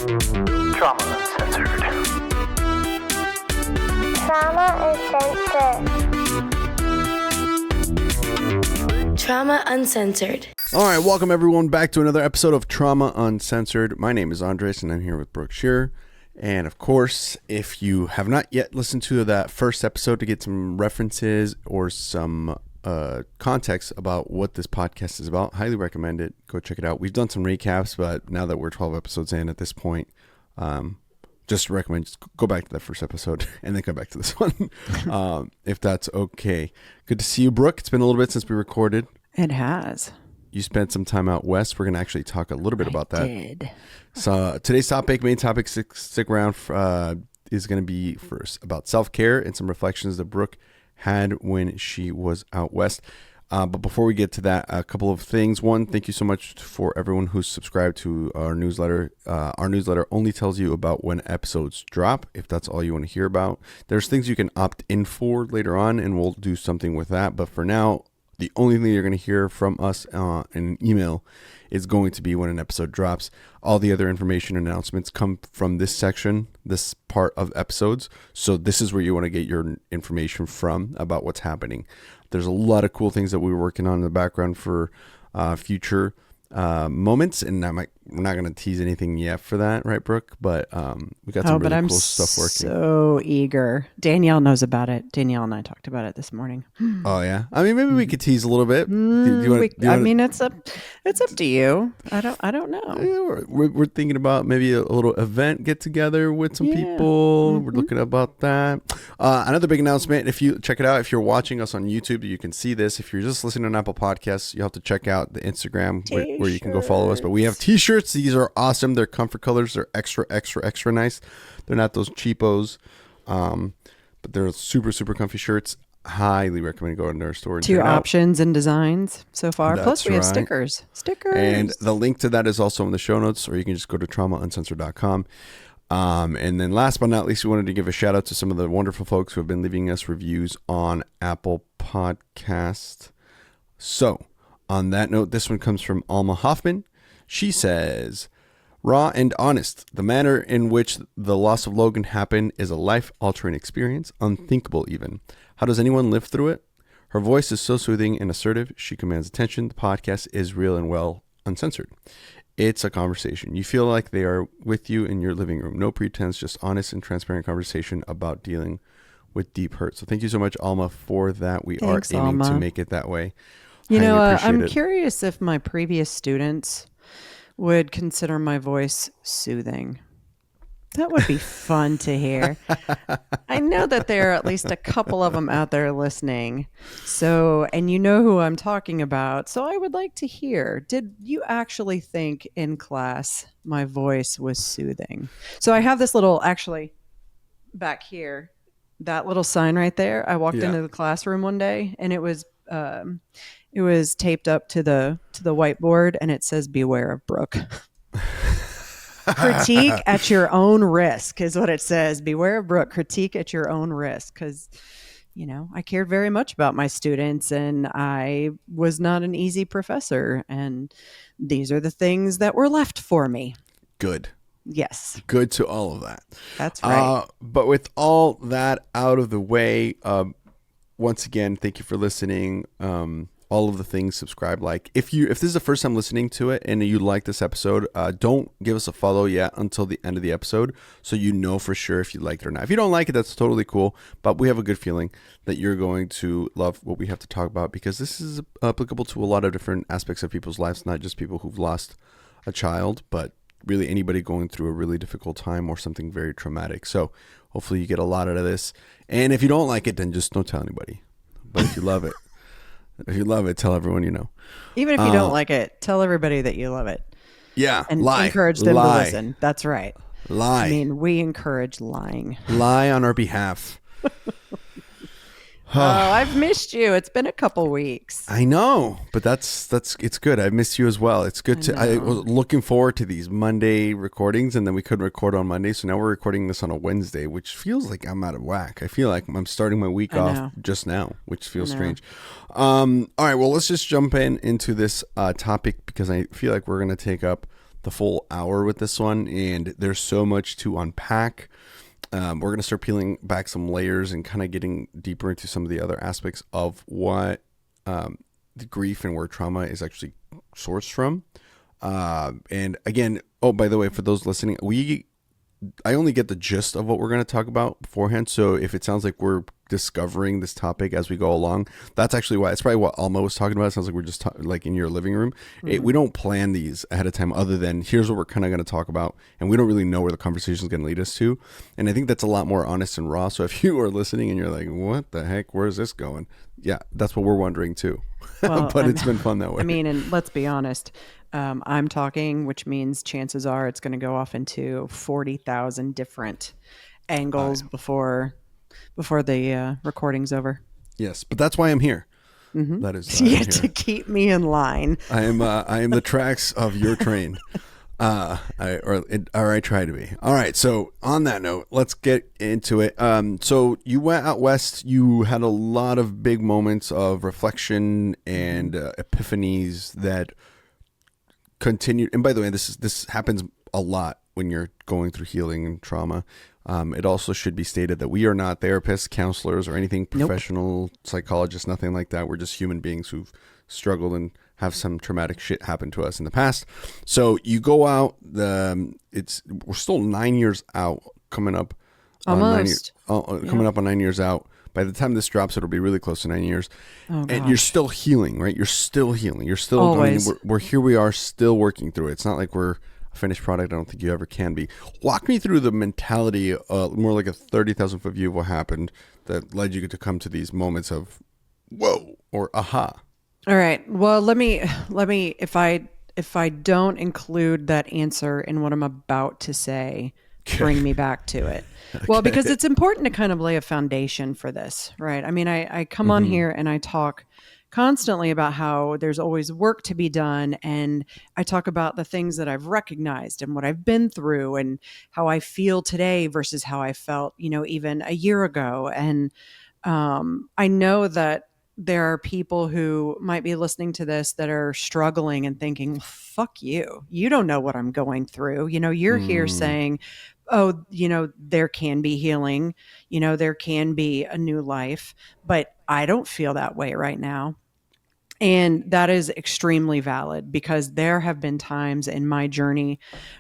Trauma Uncensored. Trauma Uncensored. Trauma Uncensored. All right, welcome everyone back to another episode of Trauma Uncensored. My name is Andres, and I'm here with Brooke, Scherer. And of course, if you have not yet listened to that first episode to get some references or some context about what this podcast is about, highly recommend it. Go check it out. We've done some recaps, but now that we're 12 episodes in at this point, just recommend just go back to that first episode and then come back to this one, if that's okay. Good to see you, Brooke. It's been a little bit since we recorded. It has. You spent some time out west. We're going to actually talk a little bit about that. Did. So today's main topic, stick around, is going to be first about self-care and some reflections that Brooke had when she was out west. But before we get to that, a couple of things. One, thank you so much for everyone who's subscribed to our newsletter. Our newsletter only tells you about when episodes drop, if that's all you want to hear about. There's things you can opt in for later on, and we'll do something with that. But for now, the only thing you're going to hear from us in an email is going to be when an episode drops. All the other information and announcements come from this section, this part of episodes. So this is where you want to get your information from about what's happening. There's a lot of cool things that we were working on in the background for future moments, and we're not going to tease anything yet for that, right, Brooke? But we got some really cool stuff working. So eager. Danielle knows about it. Danielle and I talked about it this morning. Oh yeah, I mean, maybe we could tease a little bit. It's up to you. I don't know. Yeah, we're thinking about maybe a little event get together with some people. We're looking about that. Another big announcement. If you check it out, if you're watching us on YouTube, you can see this. If you're just listening on Apple Podcasts, you have to check out the Instagram where you can go follow us. But we have t-shirts. These are awesome. They're comfort colors. They're extra nice. They're not those cheapos, but they're super comfy shirts. Highly recommend going to our store and check it out. 2 options and designs so far. That's Plus we have right. stickers. And the link to that is also in the show notes, or you can just go to traumauncensored.com. And then last but not least, we wanted to give a shout out to some of the wonderful folks who have been leaving us reviews on Apple Podcast. So on that note, this one comes from Alma Hoffman. She says, raw and honest, the manner in which the loss of Logan happened is a life-altering experience, unthinkable even. How does anyone live through it? Her voice is so soothing and assertive. She commands attention. The podcast is real and well uncensored. It's a conversation. You feel like they are with you in your living room. No pretense, just honest and transparent conversation about dealing with deep hurt. So thank you so much, Alma, for that. Thanks, are aiming Alma. To make it that way. You know, I'm curious if my previous students would consider my voice soothing. That would be fun to hear. I know that there are at least a couple of them out there listening. So, and you know who I'm talking about. So I would like to hear, did you actually think in class my voice was soothing? So I have this little, actually back here, that little sign right there. I walked into the classroom one day and it was taped up to the whiteboard and it says, "Beware of Brooke." Critique at your own risk is what it says. Beware of Brooke. Critique at your own risk. Because, you know, I cared very much about my students and I was not an easy professor. And these are the things that were left for me. Good. Yes. Good to all of that. That's right. But with all that out of the way, once again, thank you for listening. All of the things, subscribe, like. If this is the first time listening to it and you like this episode, don't give us a follow yet until the end of the episode, so you know for sure if you like it or not. If you don't like it, that's totally cool, but we have a good feeling that you're going to love what we have to talk about, because this is applicable to a lot of different aspects of people's lives, not just people who've lost a child, but really anybody going through a really difficult time or something very traumatic. So hopefully you get a lot out of this. And if you don't like it, then just don't tell anybody. But if you love it, tell everyone you know. Even if you don't like it, tell everybody that you love it. Yeah, and lie. Encourage them to listen. That's right. Lie. I mean, we encourage lying. Lie on our behalf. Oh, I've missed you. It's been a couple weeks. I know, but that's it's good. I missed you as well. It's good I was looking forward to these Monday recordings, and then we couldn't record on Monday, so now we're recording this on a Wednesday, which feels like I'm out of whack. I feel like I'm starting my week off just now, which feels strange. All right, well, let's just jump into this topic, because I feel like we're going to take up the full hour with this one, and there's so much to unpack. We're going to start peeling back some layers and kind of getting deeper into some of the other aspects of what the grief and where trauma is actually sourced from. And again, oh, by the way, for those listening, I only get the gist of what we're going to talk about beforehand. So if it sounds like we're discovering this topic as we go along, that's actually why. It's probably what Alma was talking about. It sounds like we're just like in your living room. We don't plan these ahead of time other than here's what we're kind of going to talk about. And we don't really know where the conversation is going to lead us to. And I think that's a lot more honest and raw. So if you are listening and you're like, what the heck, where's this going? Yeah, that's what we're wondering too. Well, but it's been fun that way. I mean, and let's be honest. I'm talking, which means chances are it's going to go off into 40,000 different angles before the recording's over. Yes, but that's why I'm here. Mm-hmm. That is to keep me in line. I am the tracks of your train. I try to be. All right. So on that note, let's get into it. So you went out west. You had a lot of big moments of reflection and epiphanies that continued. And by the way, this happens a lot when you're going through healing and trauma. It also should be stated that we are not therapists, counselors, or anything professional, psychologists, nothing like that. We're just human beings who've struggled and have some traumatic shit happen to us in the past. So you go out. We're still 9 years out, coming up. Almost. Coming up on 9 years out. By the time this drops, it'll be really close to 9 years. Oh, and you're still healing, right? You're still healing. You're still always. we're here. We are still working through it. It's not like we're a finished product. I don't think you ever can be. Walk me through the mentality, more like a 30,000 foot view of what happened that led you to come to these moments of whoa or aha. All right. Well, let me if I don't include that answer in what I'm about to say, bring me back to it. Okay. Well, because it's important to kind of lay a foundation for this, right? I mean, I come on here and I talk constantly about how there's always work to be done. And I talk about the things that I've recognized and what I've been through and how I feel today versus how I felt, even a year ago. And I know that there are people who might be listening to this that are struggling and thinking, fuck you. You don't know what I'm going through. You're here saying, oh, there can be healing, there can be a new life, but I don't feel that way right now. And that is extremely valid because there have been times in my journey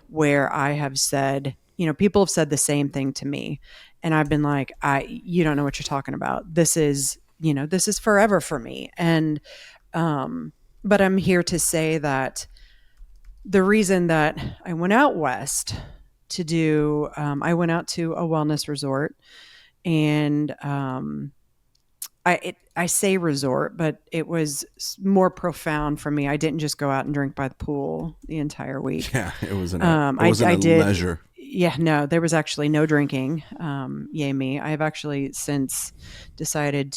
where I have said, people have said the same thing to me. And I've been like, you don't know what you're talking about. This is forever for me. And, but I'm here to say that the reason that I went out west to do, I went out to a wellness resort and, I say resort, but it was more profound for me. I didn't just go out and drink by the pool the entire week. Yeah, it wasn't a leisure. Yeah, no, there was actually no drinking. Yay me. I have actually since decided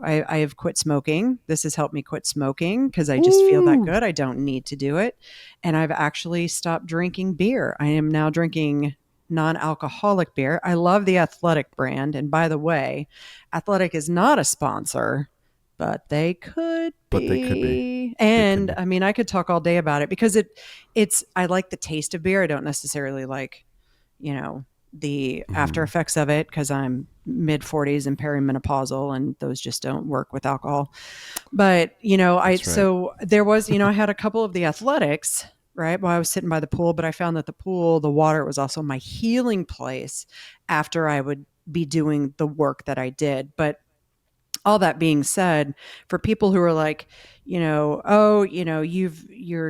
I have quit smoking. This has helped me quit smoking because I just feel that good. I don't need to do it. And I've actually stopped drinking beer. I am now drinking non-alcoholic beer. I love the Athletic brand. And by the way, Athletic is not a sponsor, but they could be. And I mean, I could talk all day about it because I like the taste of beer. I don't necessarily like, the after effects of it because I'm mid 40s and perimenopausal and those just don't work with alcohol. But, so there was, I had a couple of the Athletics, right? While I was sitting by the pool, but I found that the water was also my healing place after I would be doing the work that I did. But all that being said, for people who are like, you're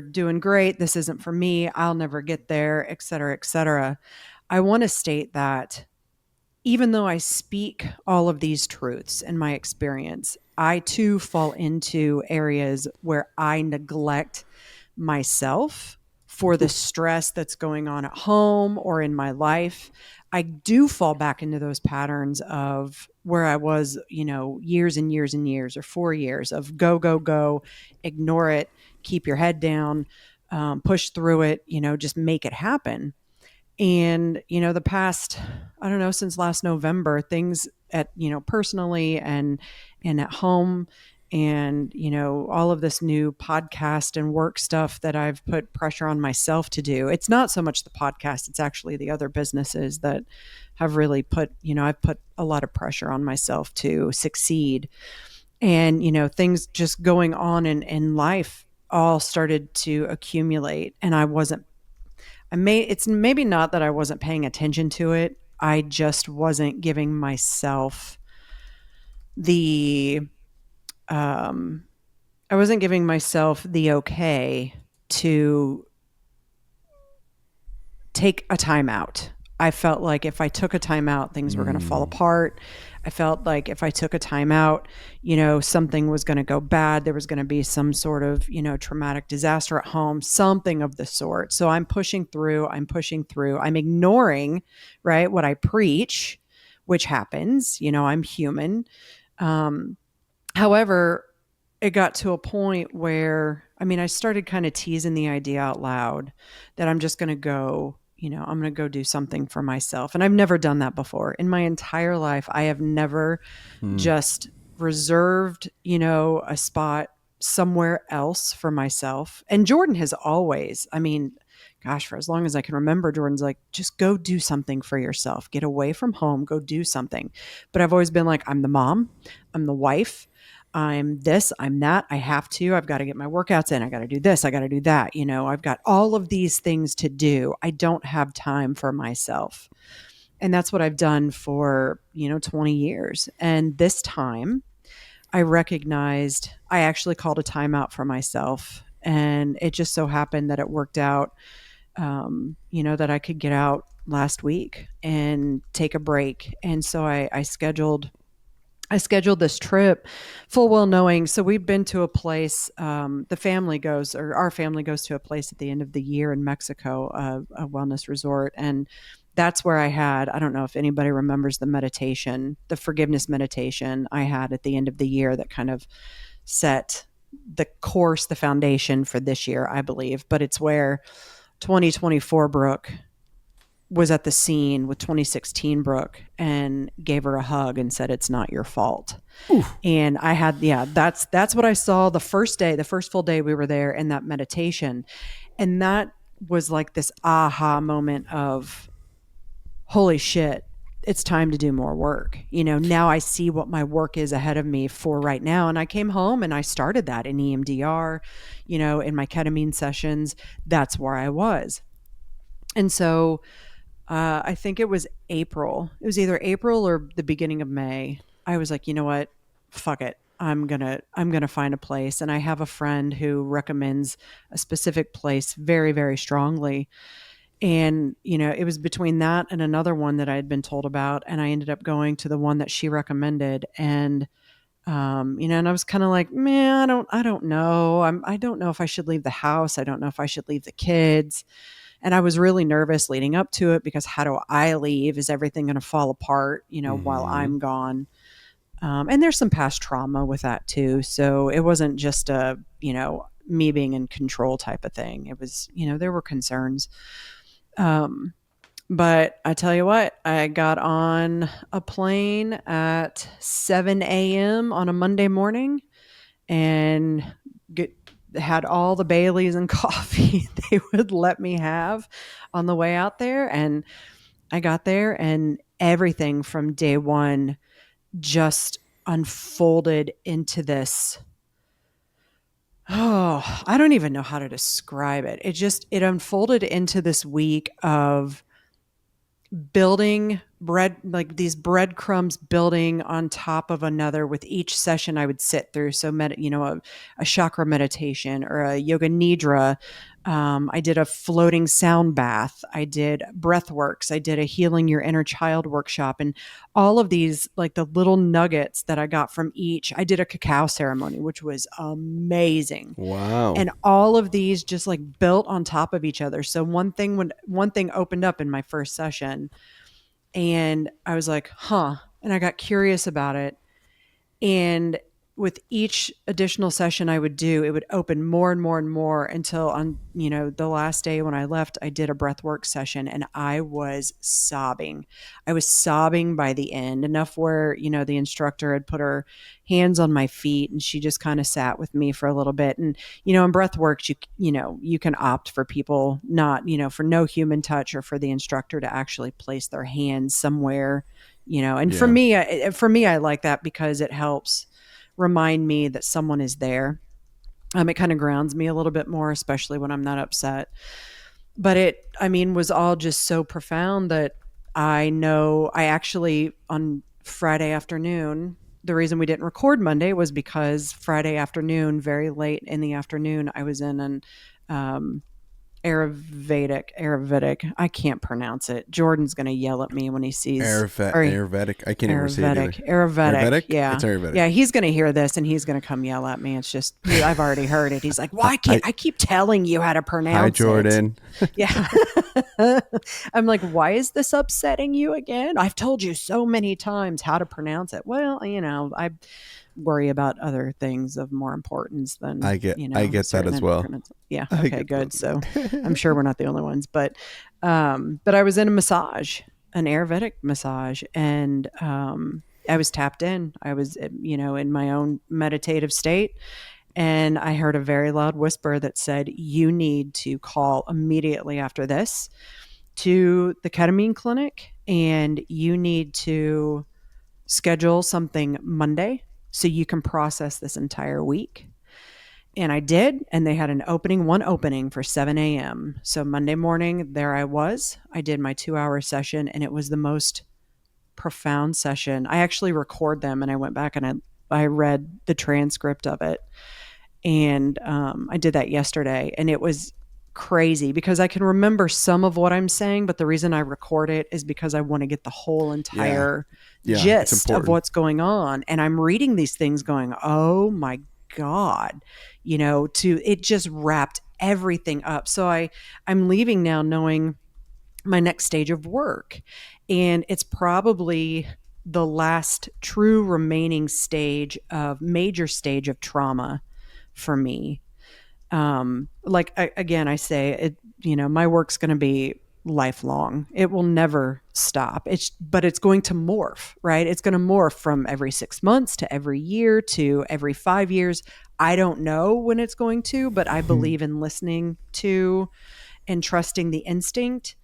doing great. This isn't for me. I'll never get there, et cetera, et cetera. I want to state that even though I speak all of these truths in my experience, I too fall into areas where I neglect myself for the stress that's going on at home or in my life. I do fall back into those patterns of where I was, years and years and years or 4 years of go, go, go, ignore it, keep your head down, push through it, just make it happen. And, the past, I don't know, since last November, things personally and at home and, all of this new podcast and work stuff that I've put pressure on myself to do. It's not so much the podcast, it's actually the other businesses that have really put, I've put a lot of pressure on myself to succeed. And, things just going on in life all started to accumulate. And it's maybe not that I wasn't paying attention to it. I just wasn't giving myself the, um, I wasn't giving myself the okay to take a time out. I felt like if I took a time out, things were going to fall apart. I felt like if I took a time out, something was going to go bad. There was going to be some sort of, traumatic disaster at home, something of the sort. So I'm pushing through. I'm ignoring, right, what I preach, which happens. I'm human. However, it got to a point where, I started kind of teasing the idea out loud that I'm just going to go, I'm going to go do something for myself. And I've never done that before. In my entire life, I have never just reserved, a spot somewhere else for myself. And Jordan has always, gosh, for as long as I can remember, Jordan's like, just go do something for yourself. Get away from home, go do something. But I've always been like, I'm the mom, I'm the wife, I'm this, I'm that. I have to. I've got to get my workouts in. I got to do this. I got to do that. I've got all of these things to do. I don't have time for myself. And that's what I've done for, 20 years. And this time I recognized I actually called a timeout for myself. And it just so happened that it worked out, that I could get out last week and take a break. And so I scheduled this trip full well knowing. So we've been to a place, our family goes to a place at the end of the year in Mexico, a wellness resort. And that's where I don't know if anybody remembers the forgiveness meditation I had at the end of the year that kind of set the foundation for this year, I believe. But it's where 2024 Brooke was at the scene with 2016 Brooke and gave her a hug and said, "It's not your fault." Oof. And I had, that's what I saw the first full day we were there in that meditation. And that was like this aha moment of, holy shit, it's time to do more work. Now I see what my work is ahead of me for right now. And I came home and I started that in EMDR, in my ketamine sessions. That's where I was. And so I think it was April. It was either April or the beginning of May. I was like, you know what? Fuck it. I'm gonna find a place. And I have a friend who recommends a specific place very, very strongly. And, it was between that and another one that I had been told about. And I ended up going to the one that she recommended. And, and I was kind of like, man, I don't know. I don't know if I should leave the house. I don't know if I should leave the kids. And I was really nervous leading up to it because how do I leave? Is everything going to fall apart, while I'm gone? And there's some past trauma with that too. So it wasn't just a, me being in control type of thing. It was, there were concerns. But I tell you what, I got on a plane at 7 a.m. on a Monday morning and had all the Baileys and coffee they would let me have on the way out there. And I got there and everything from day one just unfolded into this. Oh, I don't even know how to describe it. It unfolded into this week of building like these breadcrumbs building on top of another with each session I would sit through. So, a chakra meditation or a yoga nidra. I did a floating sound bath. I did breath works. I did a healing your inner child workshop, and all of these, like the little nuggets that I got from each. I did a cacao ceremony, which was amazing. Wow. And all of these just like built on top of each other. So one thing opened up in my first session and I was like, huh. And I got curious about it. And with each additional session I would do, it would open more and more and more until on, the last day when I left, I did a breathwork session and I was sobbing. I was sobbing by the end, enough where, the instructor had put her hands on my feet and she just kind of sat with me for a little bit. And, in breathworks, you can opt for people not, for no human touch or for the instructor to actually place their hands somewhere, and Yeah. for me, I like that because it helps remind me that someone is there. It kind of grounds me a little bit more, especially when I'm not upset. But was all just so profound that I know I actually, on Friday afternoon, the reason we didn't record Monday was because Friday afternoon, very late in the afternoon, I was in an um, Ayurvedic. I can't pronounce it. Jordan's going to yell at me when he sees, or Ayurvedic. I can't even say it either. Ayurvedic. Ayurvedic? Yeah. It's Ayurvedic. Yeah. He's going to hear this and he's going to come yell at me. It's just, I've already heard it. He's like, why can't I keep telling you how to pronounce Hi, Jordan. it? Yeah. I'm like, why is this upsetting you again? I've told you so many times how to pronounce it. Well, I worry about other things of more importance than, I get that as well. Yeah. Okay, good. So I'm sure we're not the only ones, but I was in a massage, an Ayurvedic massage, and I was tapped in. I was, in my own meditative state. And I heard a very loud whisper that said, you need to call immediately after this to the ketamine clinic and you need to schedule something Monday so you can process this entire week. And I did. And they had one opening for 7 a.m. So Monday morning, there I was. I did my 2-hour session and it was the most profound session. I actually record them and I went back and I read the transcript of it. And I did that yesterday and it was crazy because I can remember some of what I'm saying, but the reason I record it is because I want to get the whole entire gist of what's going on. And I'm reading these things going, oh my God, it just wrapped everything up. So I'm leaving now knowing my next stage of work. And it's probably the last true remaining major stage of trauma for me. Again, I say it, my work's going to be lifelong. It will never stop. But it's going to morph, right? It's going to morph from every 6 months to every year to every 5 years. I don't know when it's going to, but I believe in listening to and trusting the instinct.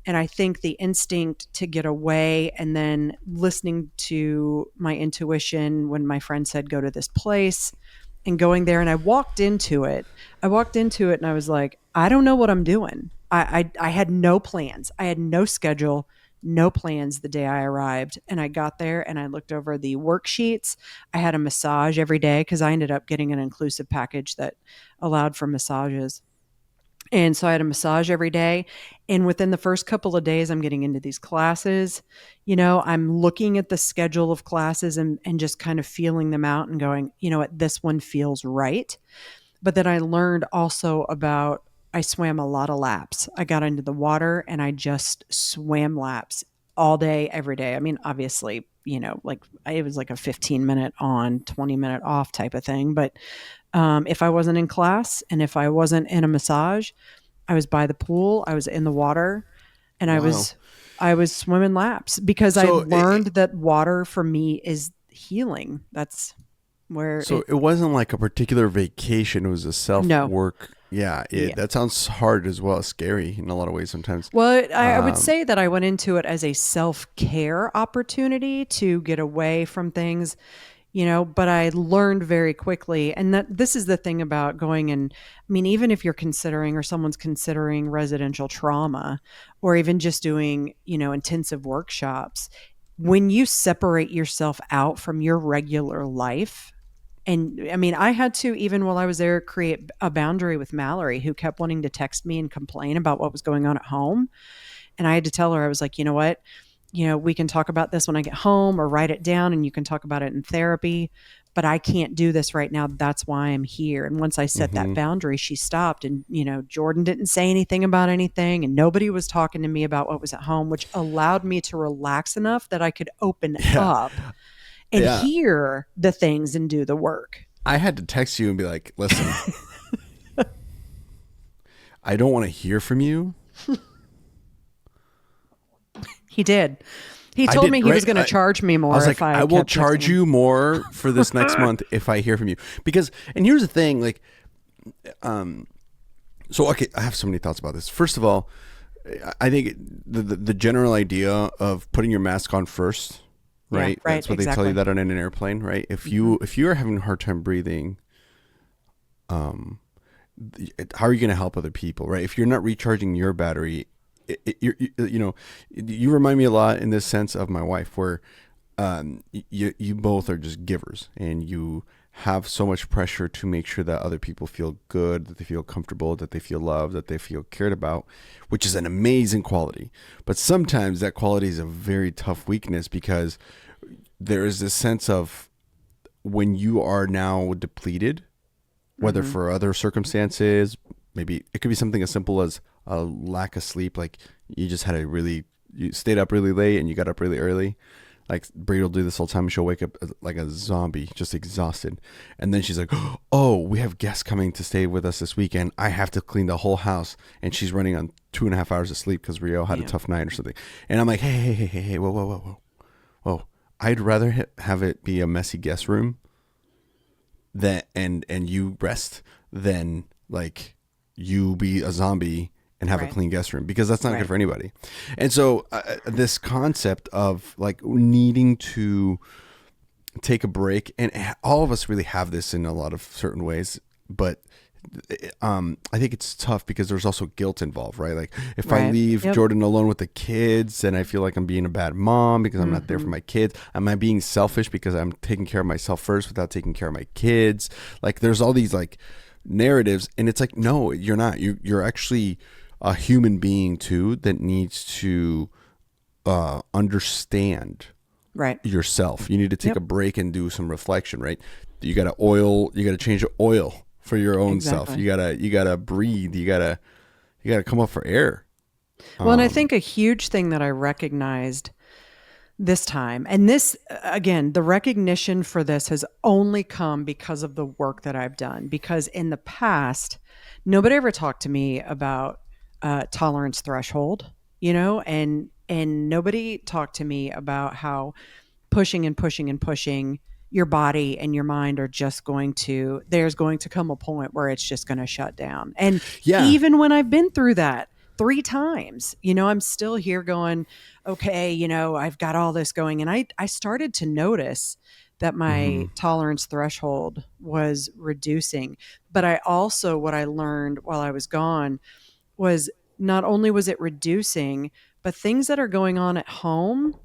And I think the instinct to get away and then listening to my intuition when my friend said, go to this place, and going there. And I walked into it and I was like, I don't know what I'm doing. I had no plans. I had no schedule, no plans the day I arrived. And I got there and I looked over the worksheets. I had a massage every day because I ended up getting an inclusive package that allowed for massages. And so I had a massage every day. And within the first couple of days, I'm getting into these classes. I'm looking at the schedule of classes and just kind of feeling them out and going, what, this one feels right. But then I learned also I swam a lot of laps. I got into the water and I just swam laps all day, every day. I mean, obviously, it was like a 15-minute on, 20-minute off type of thing. But if I wasn't in class and if I wasn't in a massage, I was by the pool, I was in the water, and wow. I was swimming laps because I learned that water for me is healing. That's where. So it wasn't like a particular vacation. It was a self-work. Yeah, that sounds hard as well as scary in a lot of ways sometimes. Well, I would say that I went into it as a self-care opportunity to get away from things. But I learned very quickly, and that this is the thing about going and, even if you're considering or someone's considering residential trauma or even just doing, intensive workshops, when you separate yourself out from your regular life, and I had to, even while I was there, create a boundary with Mallory, who kept wanting to text me and complain about what was going on at home. And I had to tell her, I was like, you know what? We can talk about this when I get home or write it down and you can talk about it in therapy, but I can't do this right now. That's why I'm here. And once I set that boundary, she stopped and, Jordan didn't say anything about anything and nobody was talking to me about what was at home, which allowed me to relax enough that I could open up and Yeah. hear the things and do the work. I had to text you and be like, listen, I don't want to hear from you. He did. He I told me did, he was right? going to charge me I more was if like, I I will kept texting charge him. you more for this next month if I hear from you. Because, and here's the thing, like, so, okay, I have so many thoughts about this. First of all, I think the general idea of putting your mask on first, right? Yeah, right, That's what they tell exactly. you that on an airplane, right? If you are having a hard time breathing, how are you going to help other people, right? If you're not recharging your battery, you know, you remind me a lot in this sense of my wife, where you both are just givers, and you have so much pressure to make sure that other people feel good, that they feel comfortable, that they feel loved, that they feel cared about, which is an amazing quality. But sometimes that quality is a very tough weakness, because there is this sense of, when you are now depleted, whether for other circumstances, maybe it could be something as simple as a lack of sleep. Like, you just had you stayed up really late and you got up really early. Like, Bree will do this all the time. She'll wake up like a zombie, just exhausted. And then she's like, oh, we have guests coming to stay with us this weekend. I have to clean the whole house. And she's running on 2.5 hours of sleep because Rio had a tough night or something. And I'm like, hey, whoa. I'd rather have it be a messy guest room and you rest than, like, you be a zombie and have a clean guest room, because that's not good for anybody. And so this concept of, like, needing to take a break, and all of us really have this in a lot of certain ways, but I think it's tough because there's also guilt involved, right? Like, if I leave Jordan alone with the kids, then I feel like I'm being a bad mom because I'm not there for my kids. Am I being selfish because I'm taking care of myself first without taking care of my kids? Like, there's all these, like, narratives, and it's like, no, you're not. You're actually a human being too, that needs to understand yourself. You need to take a break and do some reflection, right? You got to change the oil for your own self. You gotta breathe. You gotta come up for air. Well, and I think a huge thing that I recognized this time, and this, again, the recognition for this has only come because of the work that I've done. Because in the past, nobody ever talked to me about tolerance threshold, and nobody talked to me about how pushing and pushing and pushing your body and your mind are just there's going to come a point where it's just going to shut down. And even when I've been through that 3 times, I'm still here going, okay, I've got all this going. And I started to notice that my tolerance threshold was reducing. But what I learned while I was gone was, not only was it reducing, but things that are going on at home,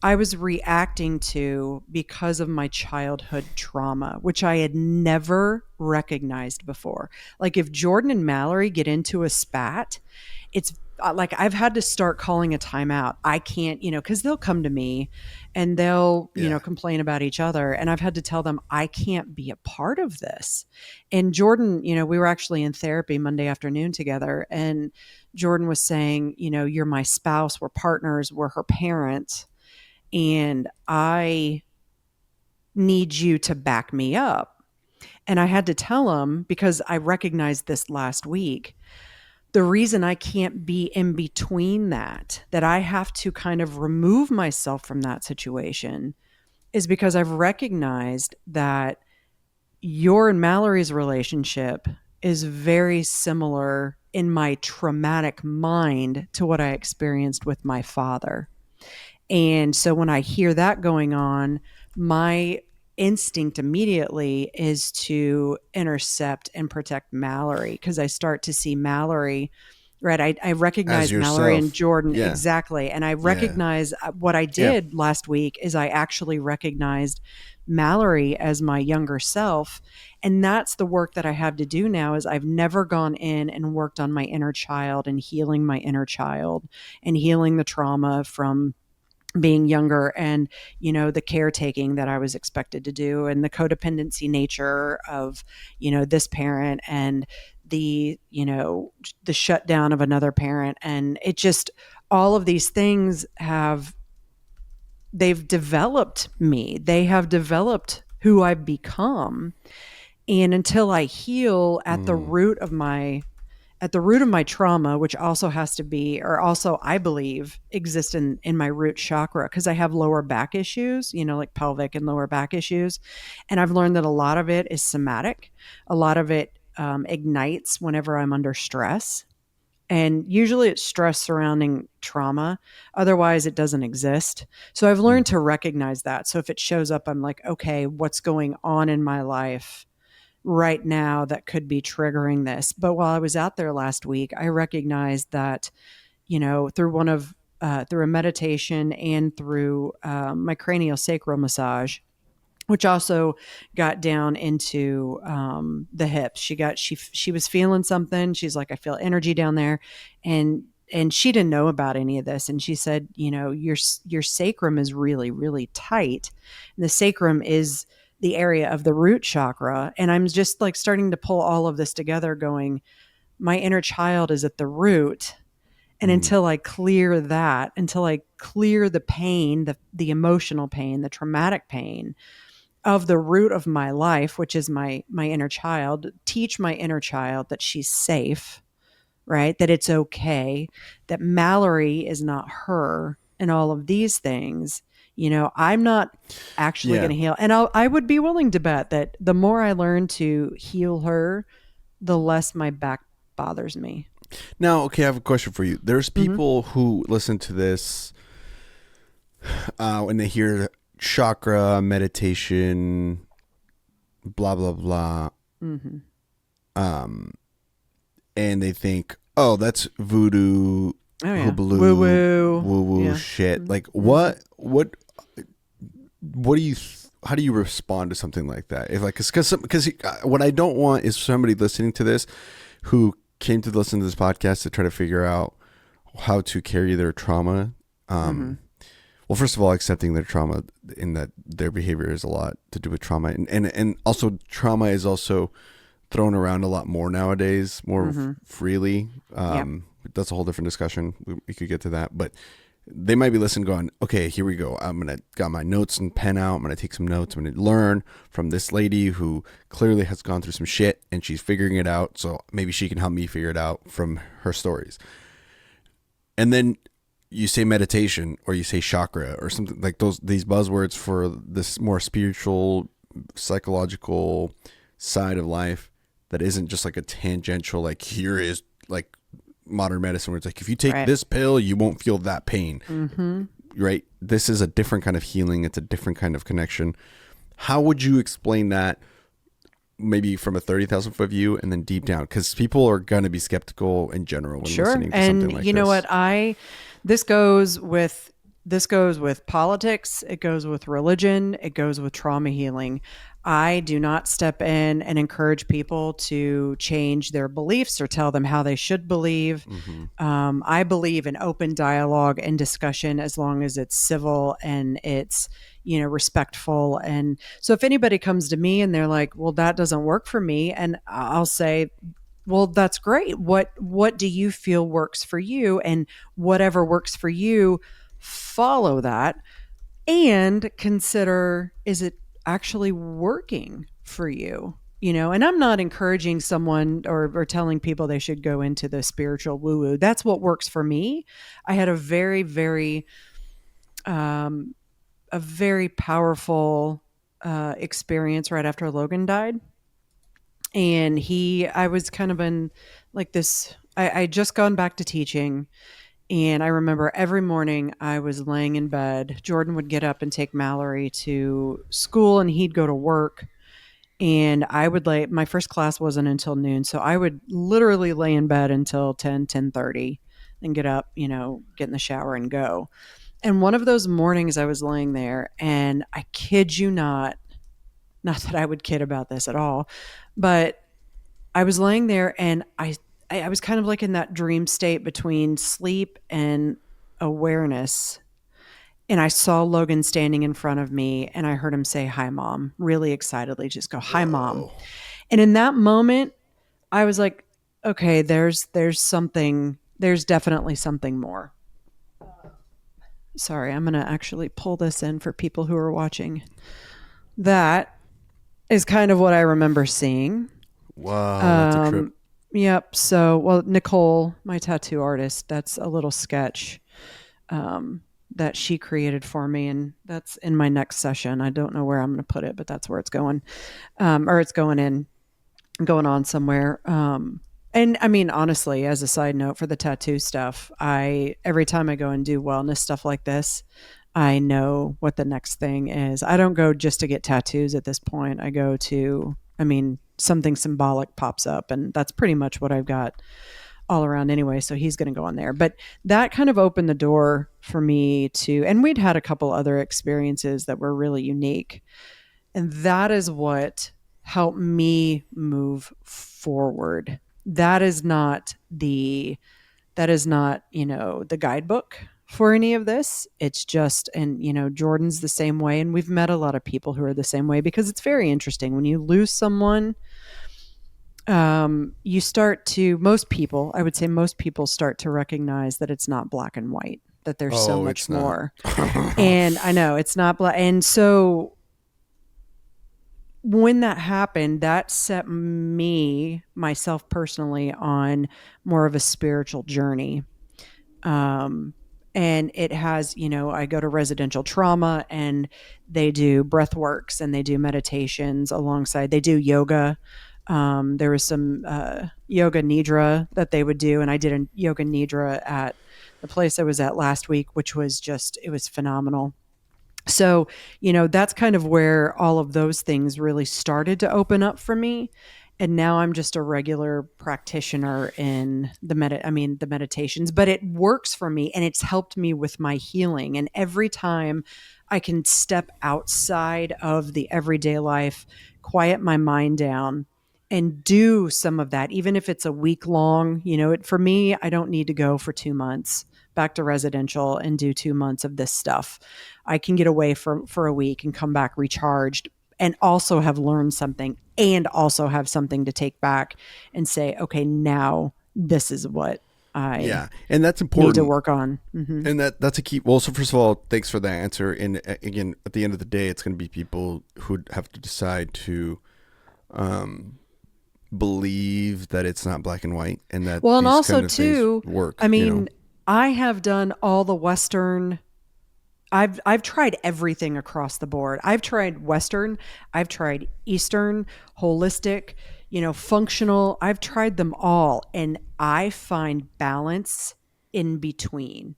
I was reacting to because of my childhood trauma, which I had never recognized before. Like, if Jordan and Mallory get into a spat, it's like I've had to start calling a timeout. I can't, because they'll come to me and they'll, complain about each other. And I've had to tell them, I can't be a part of this. And Jordan, we were actually in therapy Monday afternoon together. And Jordan was saying, you're my spouse, we're partners, we're her parents, and I need you to back me up. And I had to tell him, because I recognized this last week, the reason I can't be in between that I have to kind of remove myself from that situation, is because I've recognized that your and Mallory's relationship is very similar in my traumatic mind to what I experienced with my father. And so when I hear that going on, my instinct immediately is to intercept and protect Mallory, because I start to see Mallory, right? I recognize Mallory and Jordan. Exactly. And I recognize what I did last week is I actually recognized Mallory as my younger self. And that's the work that I have to do now, is I've never gone in and worked on my inner child and healing my inner child and healing the trauma from being younger, and the caretaking that I was expected to do, and the codependency nature of this parent, and the the shutdown of another parent. And it just, all of these things have they've developed me. They have developed who I've become. And until I heal Mm, at the root of my trauma, which also has to be, or also I believe exists in my root chakra, because I have lower back issues, like pelvic and lower back issues. And I've learned that a lot of it is somatic. A lot of it ignites whenever I'm under stress. And usually it's stress surrounding trauma. Otherwise, it doesn't exist. So I've mm, learned to recognize that. So if it shows up, I'm like, okay, what's going on in my life right now that could be triggering this? But while I was out there last week, I recognized that, through a meditation and through my cranial sacral massage, which also got down into the hips. She was feeling something. She's like, I feel energy down there, and she didn't know about any of this. And she said, your sacrum is really really tight, and the sacrum is the area of the root chakra. And I'm just like starting to pull all of this together, going, my inner child is at the root. And mm. until I clear that, until I clear the pain, the emotional pain, the traumatic pain of the root of my life, which is my inner child, teach my inner child that she's safe, right? That it's okay, that Mallory is not her, and all of these things. I'm not actually going Yeah. to heal. And I would be willing to bet that the more I learn to heal her, the less my back bothers me. Now, okay, I have a question for you. There's Mm-hmm. people who listen to this when they hear chakra, meditation, blah, blah, blah, Mm-hmm. um, and they think, oh, that's voodoo, Oh yeah, woo hoobaloo, woo. woo woo Yeah. shit. Like, Mm-hmm. what do you, how do you respond to something like that? If like, because what I don't want is somebody listening to this who came to listen to this podcast to try to figure out how to carry their trauma. Mm-hmm. Well, first of all, accepting their trauma in that their behavior is a lot to do with trauma, and also trauma is also thrown around a lot more nowadays, more Mm-hmm. freely. Yep. That's a whole different discussion. We could get to that, but they might be listening, going, "Okay, here we go. I'm gonna got my notes and pen out. I'm gonna take some notes. I'm gonna learn from this lady who clearly has gone through some shit and she's figuring it out. So maybe she can help me figure it out from her stories." And then you say meditation or you say chakra or something like these buzzwords for this more spiritual, psychological side of life that isn't just like a tangential, like here is like modern medicine where it's like if you take Right. this pill you won't feel that pain, Mm-hmm. right? This is a different kind of healing. It's a different kind of connection. How would you explain that, maybe from a 30,000 foot view and then deep down, because people are going to be skeptical in general when Sure. listening to something And like you know this? what? This goes with politics, it goes with religion, it goes with trauma healing. I do not step in and encourage people to change their beliefs or tell them how they should believe. Mm-hmm. I believe in open dialogue and discussion as long as it's civil and it's respectful. And so if anybody comes to me and they're like, well, that doesn't work for me, and I'll say, well, that's great. What do you feel works for you? And whatever works for you, follow that and consider, is it actually working for you? And I'm not encouraging someone or telling people they should go into the spiritual woo woo. That's what works for me. I had um, a very powerful experience right after Logan died. And I was kind of in like this, I just gone back to teaching. And I remember every morning I was laying in bed. Jordan would get up and take Mallory to school and he'd go to work. And I would my first class wasn't until noon. So I would literally lay in bed until 10:30, and get up, get in the shower and go. And one of those mornings I was laying there, and I kid you not that I would kid about this at all, but I was laying there and I was kind of like in that dream state between sleep and awareness. And I saw Logan standing in front of me and I heard him say, "Hi, Mom," really excitedly, just go, "Hi, Mom." Whoa. And in that moment, I was like, okay, there's definitely something more. sorry, I'm going to actually pull this in for people who are watching. That is kind of what I remember seeing. Wow, that's a trip. Um, yep. So, well, Nicole, my tattoo artist, that's a little sketch that she created for me, and that's in my next session. I don't know where I'm going to put it, but that's where it's going, or it's going on somewhere. And I mean, honestly, as a side note for the tattoo stuff, every time I go and do wellness stuff like this, I know what the next thing is. I don't go just to get tattoos at this point. I go to, I mean, something symbolic pops up, and that's pretty much what I've got all around anyway. So he's going to go on there. But that kind of opened the door for me to, and we'd had a couple other experiences that were really unique. And that is what helped me move forward. That is not the guidebook for any of this. It's just, and Jordan's the same way, and we've met a lot of people who are the same way, because it's very interesting when you lose someone. You start to, I would say most people start to recognize that it's not black and white, that there's so Oh, much it's not. more. And I know it's not black. And so when that happened, that set myself personally, on more of a spiritual journey. And it has, I go to residential trauma, and they do breath works and they do meditations alongside, they do yoga. There was some yoga nidra that they would do, and I did a yoga nidra at the place I was at last week, which was it was phenomenal. So, that's kind of where all of those things really started to open up for me. And now I'm just a regular practitioner in the meditations, but it works for me and it's helped me with my healing. And every time I can step outside of the everyday life, quiet my mind down, and do some of that, even if it's a week long, for me, I don't need to go for 2 months back to residential and do 2 months of this stuff. I can get away for a week and come back recharged, and also have learned something, and also have something to take back and say, okay, now this is what I Yeah, and that's need to important. work on. Mm-hmm. And that's a key. Well, so first of all, thanks for that answer. And again, at the end of the day, it's going to be people who have to decide to believe that it's not black and white, and that Well, and these also kind of things too, work. I mean, I have done all the Western. I've tried everything across the board. I've tried Western, I've tried Eastern, holistic, functional. I've tried them all, and I find balance in between.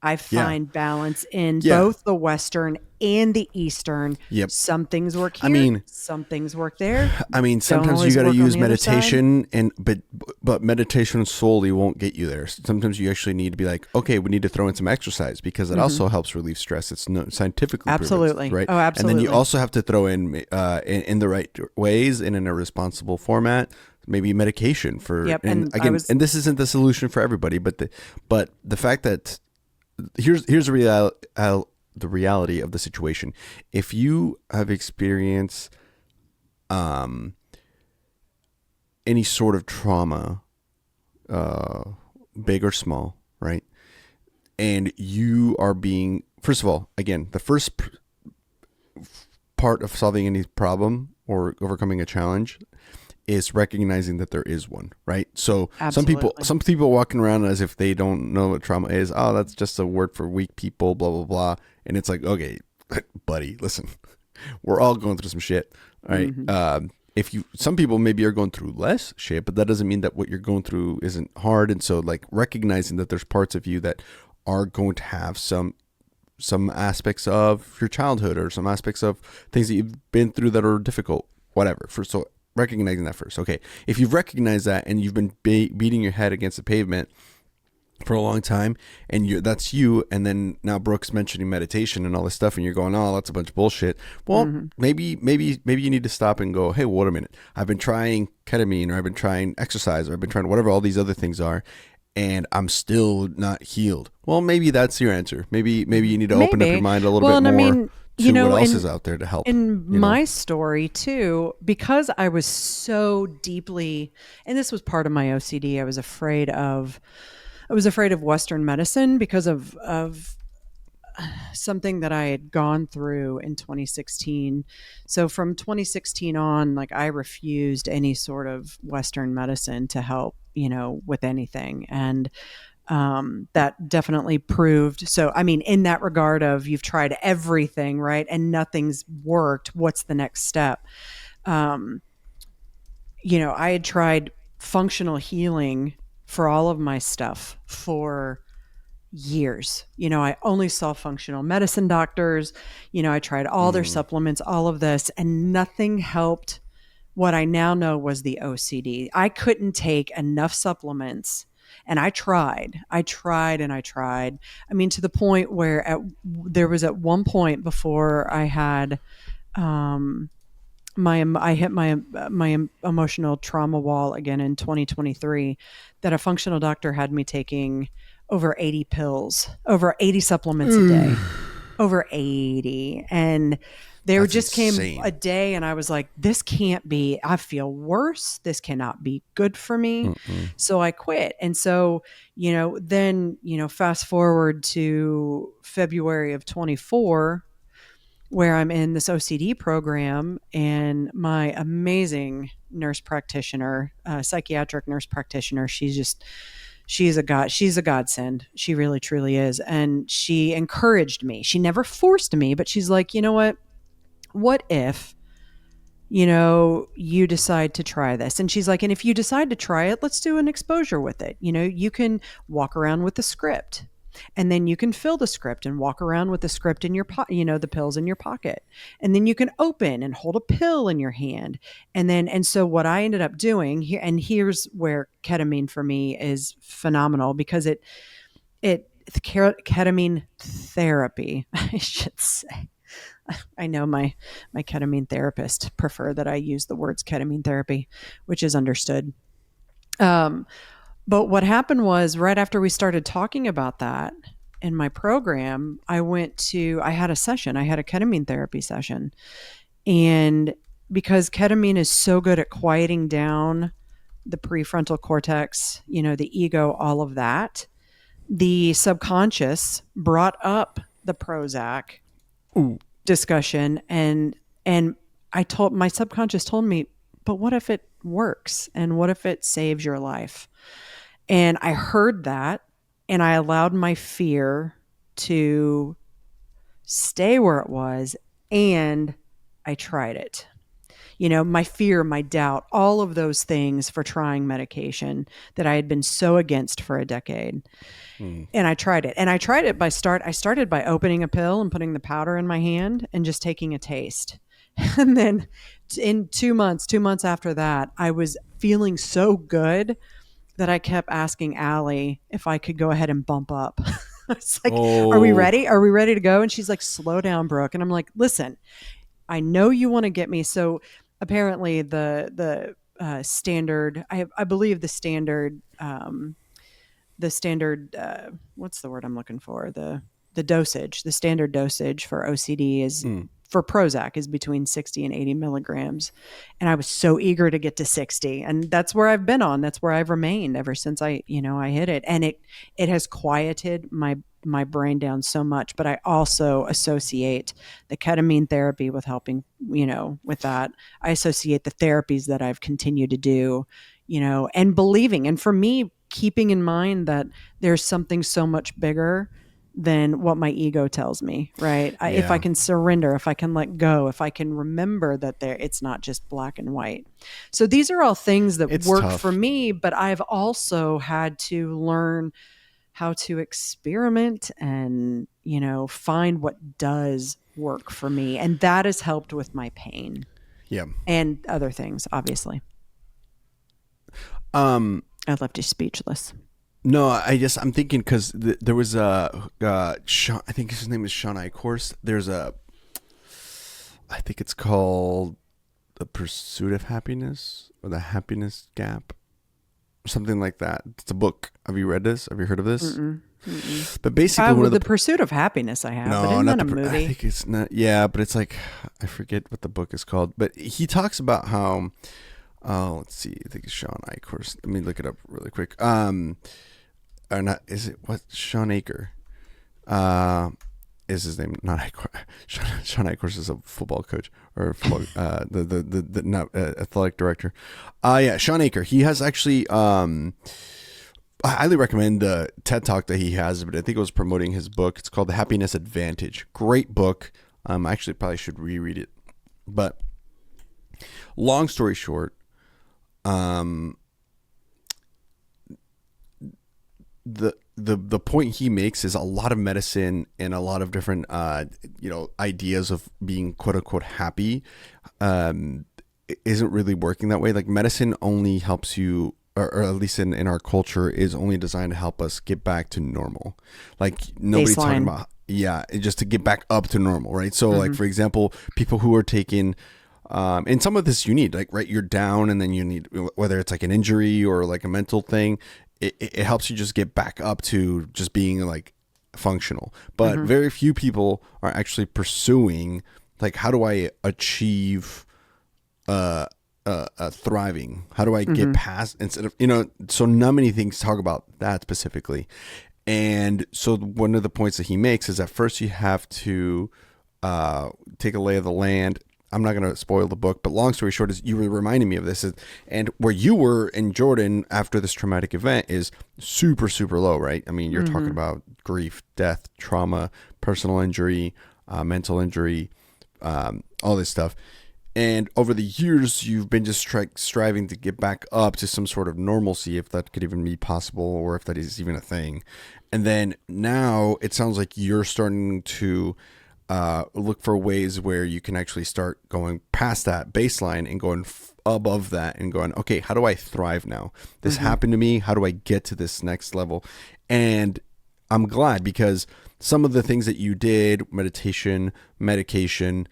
I Yeah, find balance in yeah, both the Western and the Eastern. yep. Some things work I here, mean, some things work there. Don't sometimes you always got to work on use the other side. meditation, but meditation solely won't get you there. Sometimes you actually need to be like, okay, we need to throw in some exercise, because it Mm-hmm. also helps relieve stress. It's scientifically proven, Absolutely. right? Oh, And then you absolutely. also have to throw in the right ways and in a responsible format. Maybe medication for, Yep. and And I again, was and this isn't the solution for everybody, but the fact that here's the reality of the situation. If you have experienced any sort of trauma, uh, big or small, right? And you are being, first of all, again, the first part of solving any problem or overcoming a challenge is recognizing that there is one, right? So absolutely. some people walking around as if they don't know what trauma is. Oh, that's just a word for weak people, blah blah blah. And it's like, okay, buddy, listen, we're all going through some shit, all right? Mm-hmm. If you, some people maybe are going through less shit, but that doesn't mean that what you're going through isn't hard. And so, like, recognizing that there's parts of you that are going to have some aspects of your childhood or some aspects of things that you've been through that are difficult, whatever. So recognizing that first. Okay, if you've recognized that and you've been beating your head against the pavement for a long time, and that's you, and then now Brooke's mentioning meditation and all this stuff, and you're going, oh, that's a bunch of bullshit. Well, Mm-hmm. maybe you need to stop and go, hey, wait a minute. I've been trying ketamine, or I've been trying exercise, or I've been trying whatever all these other things are, and I'm still not healed. Well, maybe that's your answer. Maybe you need to open up your Maybe. mind a little Well, bit and I more mean, to what else is out there to help. in my story too, because I was so deeply, and this was part of my OCD, I was afraid of Western medicine because of something that I had gone through in 2016. So from 2016 on, like I refused any sort of Western medicine to help, with anything. And that definitely proved. So, I mean, in that regard of you've tried everything, right? And nothing's worked. What's the next step? Um, I had tried functional healing for all of my stuff for years. I only saw functional medicine doctors. I tried all their supplements, all of this, and nothing helped. What I now know was the OCD. I couldn't take enough supplements. And I tried. And I tried. I mean, to the point where there was at one point before I had I hit my emotional trauma wall again in 2023, that a functional doctor had me taking over 80 pills, over 80 supplements a day, over 80. And there That's just came insane. a day and I was like, this can't be, I feel worse. This cannot be good for me. So I quit. And so, then, fast forward to February of 24, where I'm in this OCD program, and my amazing nurse practitioner, psychiatric nurse practitioner, she's a godsend. She really truly is. And she encouraged me. She never forced me, but she's like, you know what if you decide to try this? And she's like, and if you decide to try it, let's do an exposure with it. You can walk around with the script, and then you can fill the script and walk around with the script in your the pills in your pocket. And then you can open and hold a pill in your hand. And so what I ended up doing here, and here's where ketamine for me is phenomenal, because ketamine therapy, I should say. I know my ketamine therapist prefer that I use the words ketamine therapy, which is understood. But what happened was, right after we started talking about that in my program, I had a session. I had a ketamine therapy session. And because ketamine is so good at quieting down the prefrontal cortex, the ego, all of that, the subconscious brought up the Prozac discussion. And my subconscious told me, but what if it works? And what if it saves your life? And I heard that, and I allowed my fear to stay where it was, and I tried it. My fear, my doubt, all of those things for trying medication that I had been so against for a decade. And I tried it. And I tried it I started by opening a pill and putting the powder in my hand and just taking a taste. And then in 2 months after that, I was feeling so good that I kept asking Allie if I could go ahead and bump up. It's like, Are we ready? Are we ready to go? And she's like, slow down, Brooke. And I'm like, listen, I know you want to get me. So apparently the standard, I believe the standard, what's the word I'm looking for? The dosage, the standard dosage for OCD is for Prozac is between 60 and 80 milligrams. And I was so eager to get to 60. And that's where I've been on. That's where I've remained ever since I hit it. And it has quieted my brain down so much. But I also associate the ketamine therapy with helping, with that. I associate the therapies that I've continued to do, and believing. And for me, keeping in mind that there's something so much bigger than what my ego tells me, right? If I can surrender, if I can let go, if I can remember that it's not just black and white. So these are all things that work for me, but I've also had to learn how to experiment and, find what does work for me. And that has helped with my pain. Yeah. And other things, obviously. I left you speechless. No, I'm thinking because there was Sean, I think his name is Sean Eichhorst. There's I think it's called The Pursuit of Happiness or The Happiness Gap or something like that. It's a book. Have you read this? Have you heard of this? But basically, The Pursuit of Happiness I have. No, but isn't not that a movie? I think it's not. Yeah, but it's like, I forget what the book is called. But he talks about how, let's see. I think it's Sean Eichhorst. Let me look it up really quick. Or not, is it what? Sean Aker. is his name? Not Sean Eichhorst is a football coach or football, the not athletic director. Yeah, Sean Aker. He has actually. I highly recommend the TED Talk that he has, but I think it was promoting his book. It's called The Happiness Advantage. Great book. I actually probably should reread it. But long story short, the point he makes is a lot of medicine and a lot of different ideas of being quote unquote happy isn't really working that way. Like medicine only helps you, or at least in our culture, is only designed to help us get back to normal. Like nobody's talking about just to get back up to normal, right? So like for example, people who are taking and some of this you need, like, right, you're down and then you need, whether it's like an injury or like a mental thing, it helps you just get back up to just being like functional. But very few people are actually pursuing like, how do I achieve thriving? How do I get past, instead of, so not many things talk about that specifically. And so one of the points that he makes is that first you have to take a lay of the land. I'm not going to spoil the book, but long story short is you were reminding me of this. And where you were in Jordan after this traumatic event is super, super low, right? I mean, you're talking about grief, death, trauma, personal injury, mental injury, all this stuff. And over the years, you've been just striving to get back up to some sort of normalcy, if that could even be possible, or if that is even a thing. And then now it sounds like you're starting to look for ways where you can actually start going past that baseline and going above that and going, okay, how do I thrive now? This happened to me. How do I get to this next level? And I'm glad, because some of the things that you did, meditation, medication,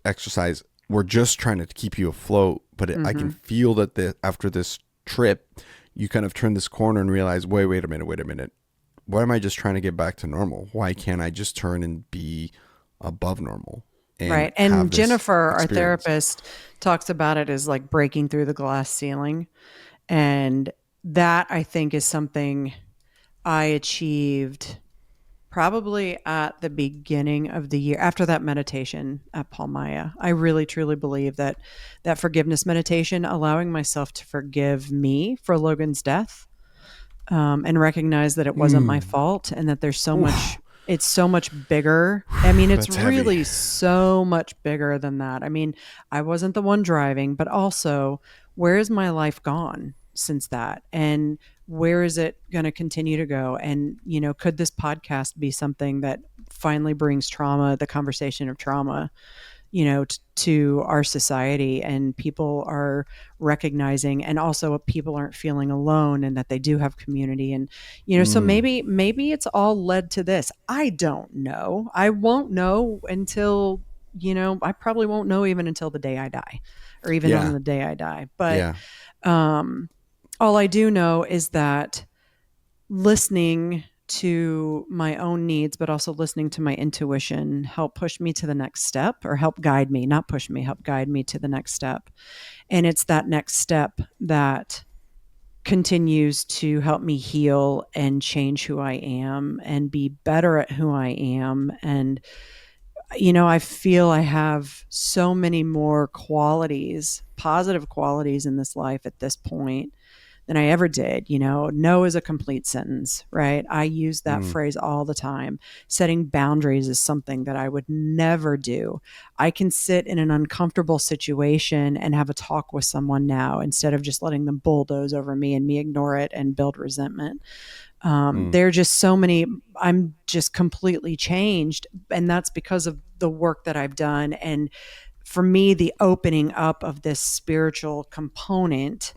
exercise, were just trying to keep you afloat. But I can feel that after this trip, you kind of turn this corner and realize, wait a minute. Why am I just trying to get back to normal? Why can't I just turn and be above normal? Right. And Jennifer, our therapist, talks about it as like breaking through the glass ceiling. And that, I think, is something I achieved probably at the beginning of the year after that meditation at Palmaya. I really, truly believe that forgiveness meditation, allowing myself to forgive me for Logan's death, and recognize that it wasn't my fault, and that there's so much, it's so much bigger. I mean, it's really so much bigger than that. I mean, I wasn't the one driving, but also, where is my life gone since that? And where is it going to continue to go? And, could this podcast be something that finally brings trauma, the conversation of trauma, to our society, and people are recognizing, and also people aren't feeling alone, and that they do have community. And, so maybe it's all led to this. I don't know. I won't know until, I probably won't know even until the day I die, or even on the day I die. But, all I do know is that listening to my own needs, but also listening to my intuition, help push me to the next step, or help guide me, not push me, help guide me to the next step. And it's that next step that continues to help me heal and change who I am and be better at who I am. And, I feel I have so many more qualities, positive qualities in this life at this point than I ever did. No is a complete sentence, right? I use that phrase all the time. Setting boundaries is something that I would never do. I can sit in an uncomfortable situation and have a talk with someone now, instead of just letting them bulldoze over me and me ignore it and build resentment. There are just so many, I'm just completely changed. And that's because of the work that I've done. And for me, the opening up of this spiritual component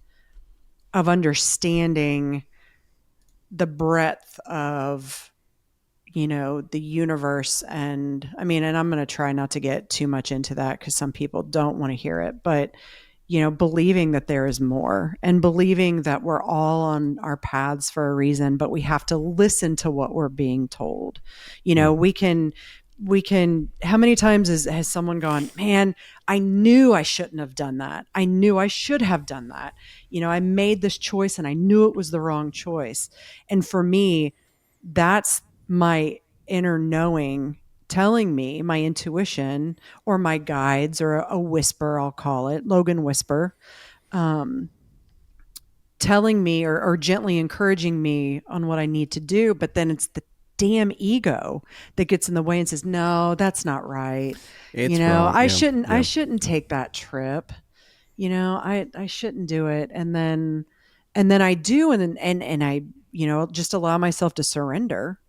of understanding the breadth of, the universe. And I'm going to try not to get too much into that, because some people don't want to hear it, but, believing that there is more, and believing that we're all on our paths for a reason, but we have to listen to what we're being told. We can, how many times has someone gone, man, I knew I shouldn't have done that. I knew I should have done that. I made this choice and I knew it was the wrong choice. And for me, that's my inner knowing telling me, my intuition or my guides or a whisper, I'll call it, Logan whisper, um, telling me or gently encouraging me on what I need to do. But then it's the damn ego that gets in the way and says, no, that's not right. You It's know, wrong. Yeah. I Yeah. shouldn't take that trip. You know, I shouldn't do it. And then I do. And I, just allow myself to surrender.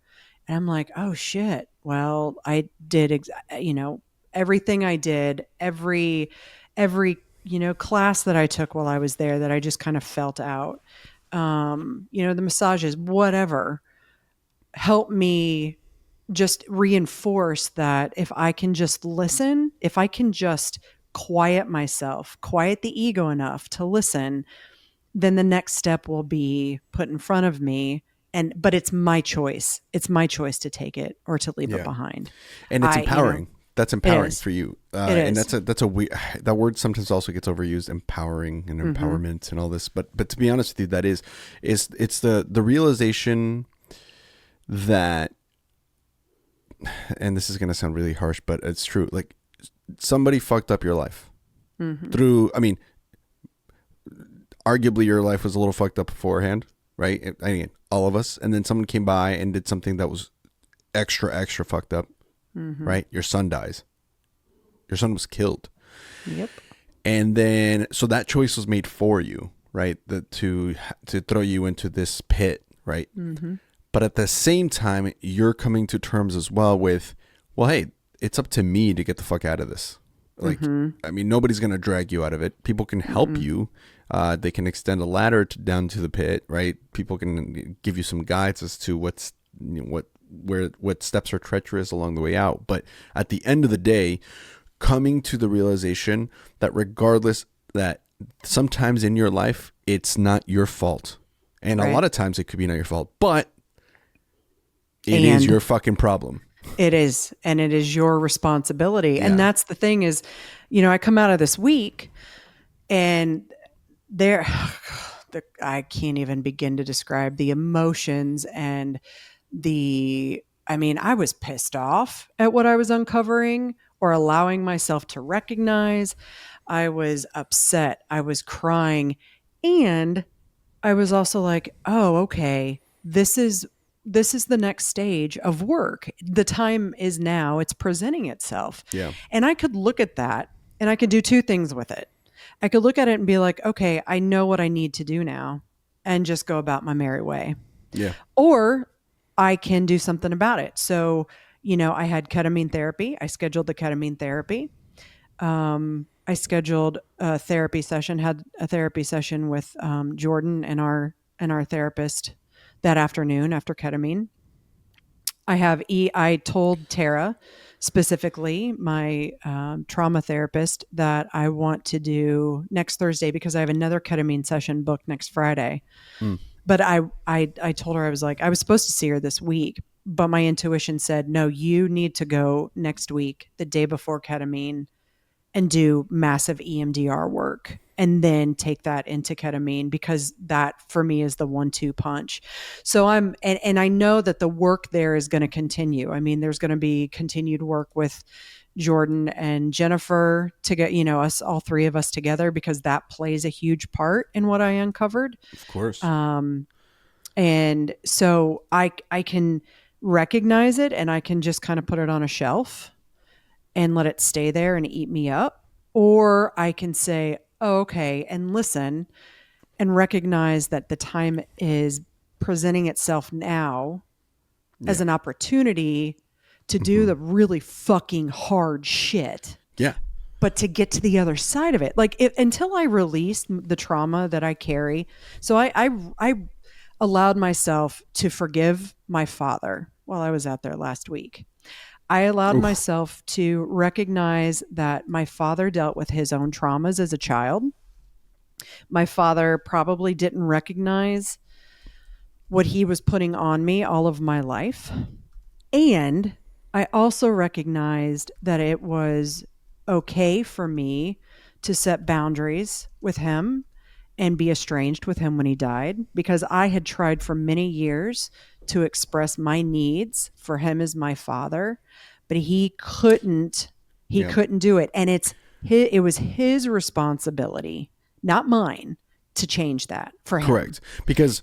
And I'm like, oh shit. Well, I did, everything I did, every, class that I took while I was there that I just kind of felt out, the massages, whatever, help me just reinforce that if I can just listen, if I can just quiet myself, quiet the ego enough to listen, then the next step will be put in front of me. But it's my choice. It's my choice to take it or to leave it Yeah. behind. And it's I, empowering. That's it empowering is. for you. It And is. that's a weird, that word sometimes also gets overused, empowering and Mm-hmm. empowerment and all this. But to be honest with you, that is it's the realization that, and this is going to sound really harsh, but it's true. Like, somebody fucked up your life Mm-hmm. through, I mean, arguably your life was a little fucked up beforehand, right? I mean, all of us. And then someone came by and did something that was extra fucked up, Mm-hmm. right? Your son dies. Your son was killed. Yep. And then, so that choice was made for you, right? To throw you into this pit, right? Mm-hmm. But at the same time, you're coming to terms as well with, well, hey, it's up to me to get the fuck out of this. Like, Mm-hmm. I mean, nobody's going to drag you out of it. People can help Mm-mm. you. They can extend a ladder down to the pit, right? People can give you some guides as to what steps are treacherous along the way out. But at the end of the day, coming to the realization that regardless, that sometimes in your life, it's not your fault. And a Right. lot of times it could be not your fault, but it is And your fucking problem. it is, and it is your responsibility. Yeah. And that's the thing is, I come out of this week and there, I can't even begin to describe the emotions and I was pissed off at what I was uncovering or allowing myself to recognize. I was upset. I was crying. And I was also like, oh, okay, this is the next stage of work. The time is now. It's presenting itself. Yeah. And I could look at that and I could do two things with it. I could look at it and be like, okay, I know what I need to do now and just go about my merry way. Yeah. Or I can do something about it. So, I had ketamine therapy. I scheduled the ketamine therapy. I scheduled a therapy session, had a therapy session with Jordan and our therapist that afternoon after ketamine. I told Tara specifically, my trauma therapist, that I want to do next Thursday because I have another ketamine session booked next Friday. Mm. But I told her, I was like, I was supposed to see her this week, but my intuition said, no, you need to go next week, the day before ketamine, and do massive EMDR work and then take that into ketamine, because that for me is the 1-2 punch. So and I know that the work there is going to continue. I mean, there's going to be continued work with Jordan and Jennifer to get, us, all three of us together, because that plays a huge part in what I uncovered. Of course. And so I can recognize it and I can just kind of put it on a shelf and let it stay there and eat me up. Or I can say, oh, okay, and listen and recognize that the time is presenting itself now as an opportunity to do the really fucking hard shit. Yeah. But to get to the other side of it, like until I released the trauma that I carry. So I allowed myself to forgive my father while I was out there last week. I allowed Oof. myself to recognize that my father dealt with his own traumas as a child. My father probably didn't recognize what he was putting on me all of my life. And I also recognized that it was okay for me to set boundaries with him and be estranged with him when he died, because I had tried for many years to express my needs for him as my father, but he couldn't do it. And it was his responsibility, not mine, to change that for him. Correct. Because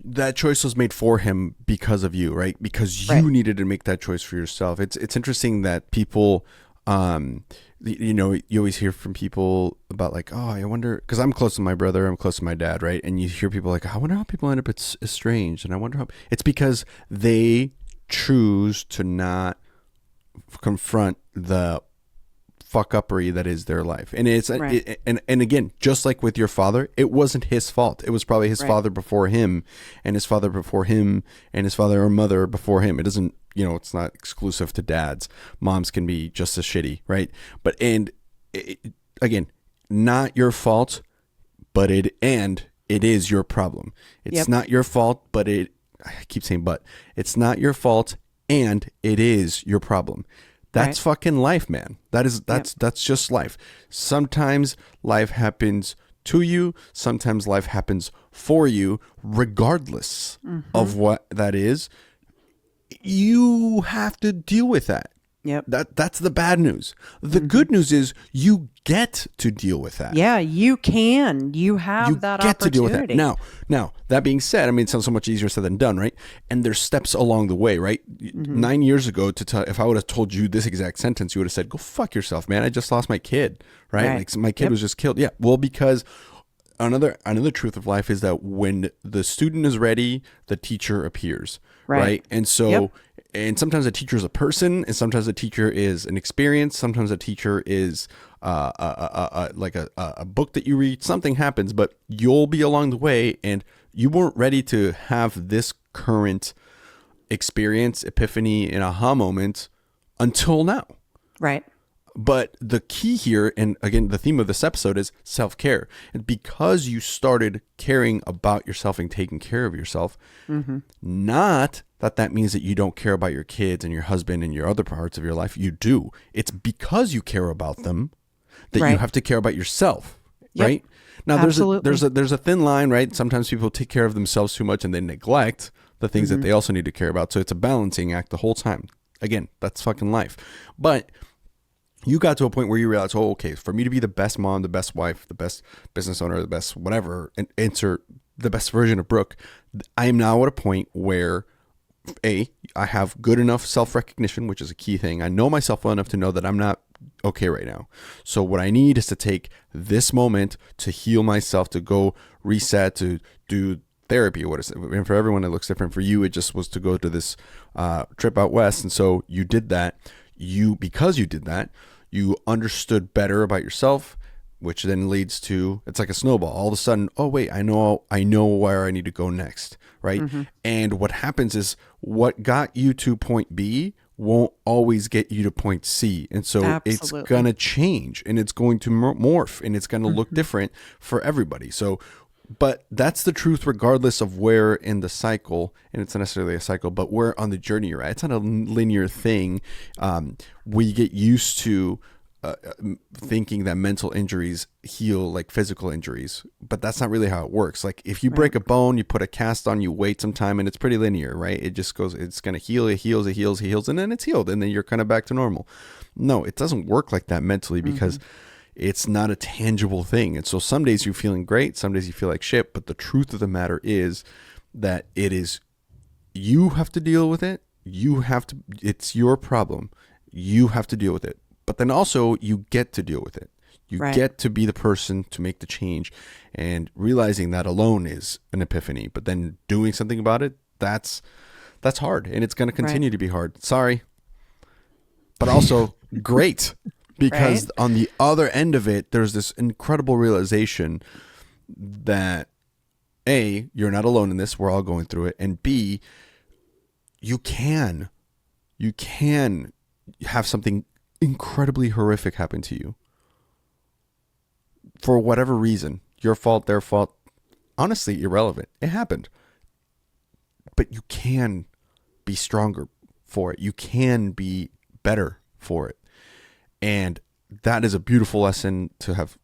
that choice was made for him because of you, right? Because you Right. needed to make that choice for yourself. It's interesting that people, you always hear from people about like, oh, I wonder, because I'm close to my brother, I'm close to my dad, right? And you hear people like, I wonder how people end up estranged, and I wonder how it's because they choose to not confront the fuck uppery that is their life. And it's Right. and again, just like with your father, it wasn't his fault. It was probably his father before him, and his father before him, and his father or mother before him. It doesn't, it's not exclusive to dads. Moms can be just as shitty, right? But again, not your fault, but it is your problem. It's not your fault, but I keep saying but. It's not your fault, and it is your problem. That's fucking life, man. That's just life. Sometimes life happens to you. Sometimes life happens for you, regardless of what that is. You have to deal with that. Yep. That's the bad news. The good news is you get to deal with that. Yeah, you can. You have that opportunity. To deal with that. Now, that being said, I mean, it sounds so much easier said than done, right? And there's steps along the way, right? 9 years ago, if I would have told you this exact sentence, you would have said, go fuck yourself, man. I just lost my kid, right? Like my kid was just killed. Yeah, well, because another truth of life is that when the student is ready, the teacher appears, right? And so... And sometimes a teacher is a person, and sometimes a teacher is an experience. Sometimes a teacher is like a book that you read. Something happens, but you'll be along the way, and you weren't ready to have this current experience, epiphany, and aha moment until now. Right. But the key here, and again, the theme of this episode is self-care. And because you started caring about yourself and taking care of yourself, not that means that you don't care about your kids and your husband and your other parts of your life. You do. It's because you care about them that you have to care about yourself, right? Now, there's a thin line, right? Sometimes people take care of themselves too much and they neglect the things that they also need to care about. So it's a balancing act the whole time. Again, that's fucking life. But you got to a point where you realize, oh, okay, for me to be the best mom, the best wife, the best business owner, the best whatever, and insert the best version of Brooke, I am now at a point where I have good enough self-recognition, which is a key thing. I know myself well enough to know that I'm not okay right now. So what I need is to take this moment to heal myself, to go reset, to do therapy. What is it? And for everyone, it looks different. For you, it just was to go to this trip out west. And so you did that. Because you did that, you understood better about yourself, which then leads to, it's like a snowball. All of a sudden, oh wait, I know where I need to go next, right? And what happens is what got you to point B won't always get you to point C. And so it's going to change, and it's going to morph, and it's going to look different for everybody. So, but that's the truth regardless of where in the cycle, and it's not necessarily a cycle, but where on the journey you're at. It's not a linear thing. We get used to thinking that mental injuries heal like physical injuries, but that's not really how it works. Like if you break a bone, you put a cast on, you wait some time, and it's pretty linear, right? It just goes, it's going to heal, it heals, and then it's healed, and then you're kind of back to normal. No, it doesn't work like that mentally because it's not a tangible thing. And so some days you're feeling great, some days you feel like shit, but the truth of the matter is that you have to deal with it. It's your problem. You have to deal with it. But then also you get to deal with it. You get to be the person to make the change, and realizing that alone is an epiphany. But then doing something about it, that's hard, and it's going to continue to be hard. Sorry. But also great, because on the other end of it, there's this incredible realization that A, you're not alone in this. We're all going through it. And B, you can have something incredibly horrific happen to you for whatever reason. Your fault, their fault, honestly irrelevant. It happened. But you can be stronger for it. You can be better for it. And that is a beautiful lesson to have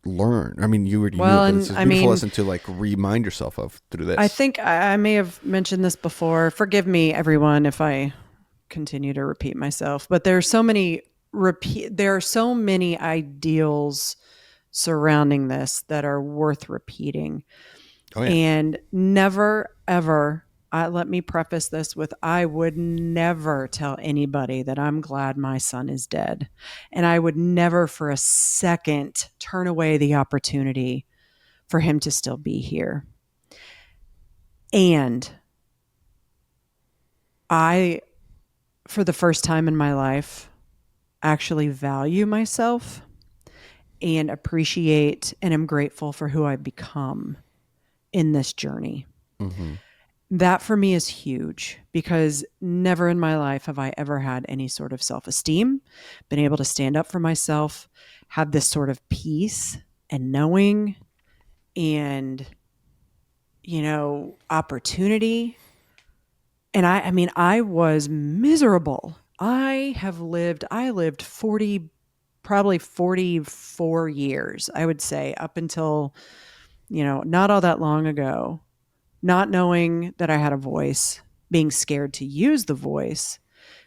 learned. I mean, you already knew it, but it's a beautiful lesson to like remind yourself of through this. I think I may have mentioned this before. Forgive me, everyone, if I continue to repeat myself, but there are so many ideals surrounding this that are worth repeating. Oh yeah. And never, ever, let me preface this with, I would never tell anybody that I'm glad my son is dead. And I would never for a second turn away the opportunity for him to still be here. And I, for the first time in my life, actually value myself and appreciate and am grateful for who I've become in this journey. Mm-hmm. That for me is huge, because never in my life have I ever had any sort of self-esteem, been able to stand up for myself, have this sort of peace and knowing and, opportunity. And I was miserable. I lived probably 44 years, I would say, up until, not all that long ago, not knowing that I had a voice, being scared to use the voice,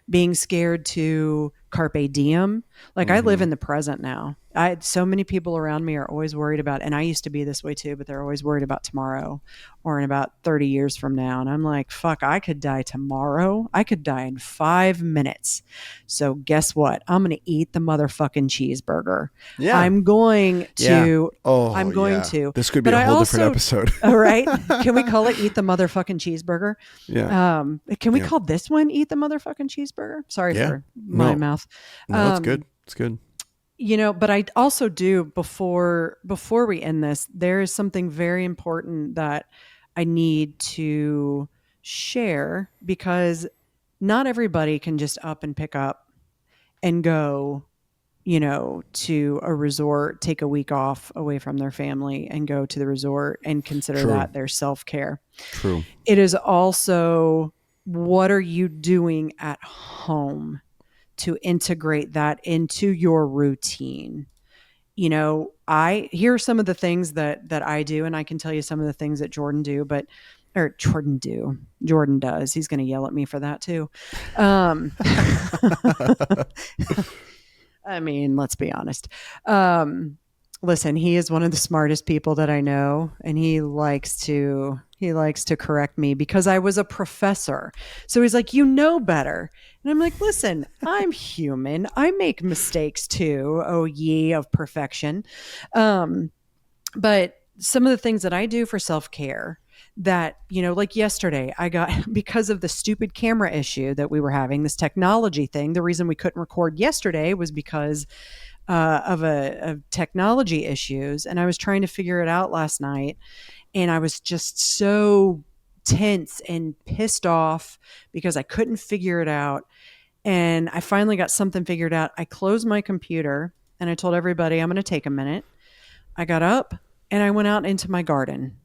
being scared to carpe diem. Like, I live in the present now. So many people around me are always worried about, and I used to be this way too, but they're always worried about tomorrow or in about 30 years from now. And I'm like, fuck, I could die tomorrow. I could die in 5 minutes. So guess what? I'm going to eat the motherfucking cheeseburger. Yeah. I'm going to. Yeah. Oh, I'm going yeah. to. This could be a whole different episode. All right. Can we call it Eat the Motherfucking Cheeseburger? Yeah. Can we call this one Eat the Motherfucking Cheeseburger? Sorry for my mouth. No, it's good. It's good. But I also do, before we end this, there is something very important that I need to share, because not everybody can just up and pick up and go, to a resort, take a week off away from their family and go to the resort and consider that their self-care. True. It is also, what are you doing at home to integrate that into your routine? Here are some of the things that I do, and I can tell you some of the things that Jordan does. He's going to yell at me for that too. Let's be honest. Listen, he is one of the smartest people that I know, and he likes to correct me because I was a professor. So he's like, better. And I'm like, listen, I'm human. I make mistakes too. Oh, ye of perfection. But some of the things that I do for self-care that, like yesterday, I got, because of the stupid camera issue that we were having, this technology thing, the reason we couldn't record yesterday was because of technology issues. And I was trying to figure it out last night. And I was just so tense and pissed off because I couldn't figure it out. And I finally got something figured out. I closed my computer and I told everybody I'm going to take a minute. I got up and I went out into my garden,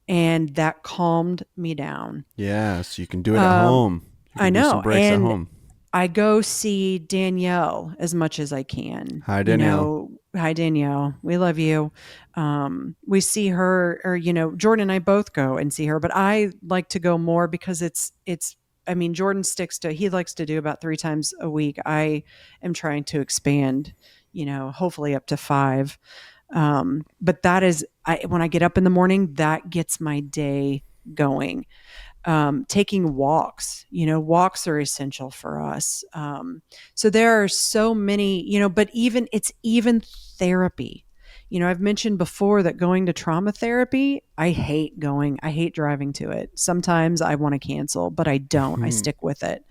and that calmed me down. Yeah, so you can do it at home. I know. Do some breaks at home. I go see Danielle as much as I can. Hi, Danielle. Hi, Danielle. We love you. We see her, or, Jordan and I both go and see her, but I like to go more because Jordan he likes to do about 3 times a week. I am trying to expand, hopefully up to 5. But that is, when I get up in the morning, that gets my day going. Taking walks, walks are essential for us. So there are so many, but it's even therapy. I've mentioned before that going to trauma therapy, I hate driving to it. Sometimes I want to cancel, but I don't. I stick with it.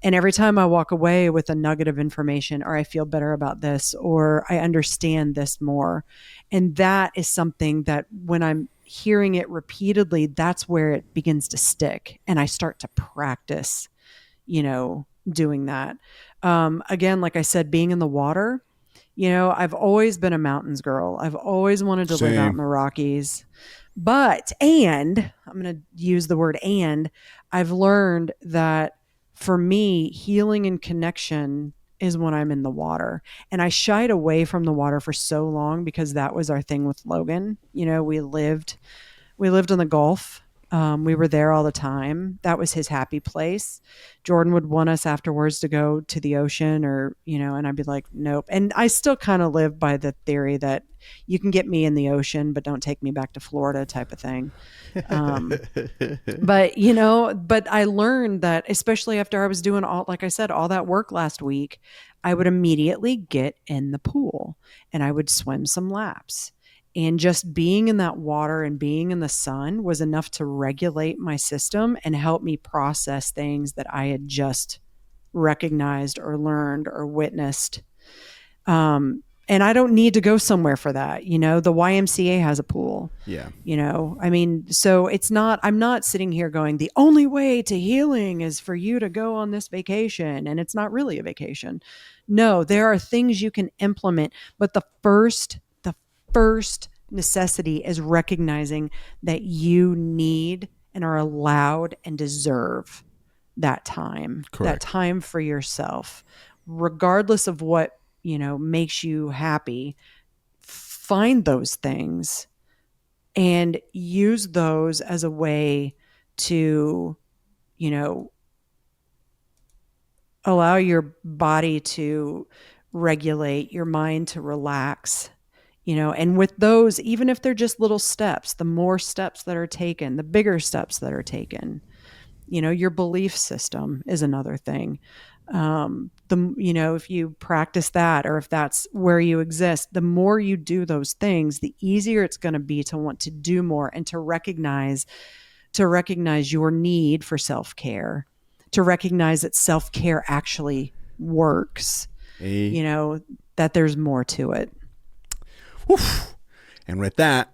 And every time I walk away with a nugget of information, or I feel better about this, or I understand this more. And that is something that when I'm hearing it repeatedly, that's where it begins to stick. And I start to practice, doing that. Again, like I said, being in the water, I've always been a mountains girl. I've always wanted to live out in the Rockies. And I'm going to use the word and, I've learned that for me, healing and connection is when I'm in the water. And I shied away from the water for so long because that was our thing with Logan. We lived on the Gulf. We were there all the time. That was his happy place. Jordan would want us afterwards to go to the ocean or, and I'd be like, nope. And I still kind of live by the theory that you can get me in the ocean, but don't take me back to Florida type of thing. But I learned that, especially after I was doing like I said, all that work last week, I would immediately get in the pool and I would swim some laps. And just being in that water and being in the sun was enough to regulate my system and help me process things that I had just recognized or learned or witnessed. And I don't need to go somewhere for that. The YMCA has a pool. Yeah. So I'm not sitting here going, the only way to healing is for you to go on this vacation. And it's not really a vacation. No, there are things you can implement. But the first necessity is recognizing that you need and are allowed and deserve that time. Correct. That time for yourself, regardless of what makes you happy. Find those things and use those as a way to allow your body to regulate, your mind to relax. And with those, even if they're just little steps, the more steps that are taken, the bigger steps that are taken, your belief system is another thing. If you practice that, or if that's where you exist, the more you do those things, the easier it's going to be to want to do more and to recognize your need for self-care, to recognize that self-care actually works, that there's more to it. Oof. And with that,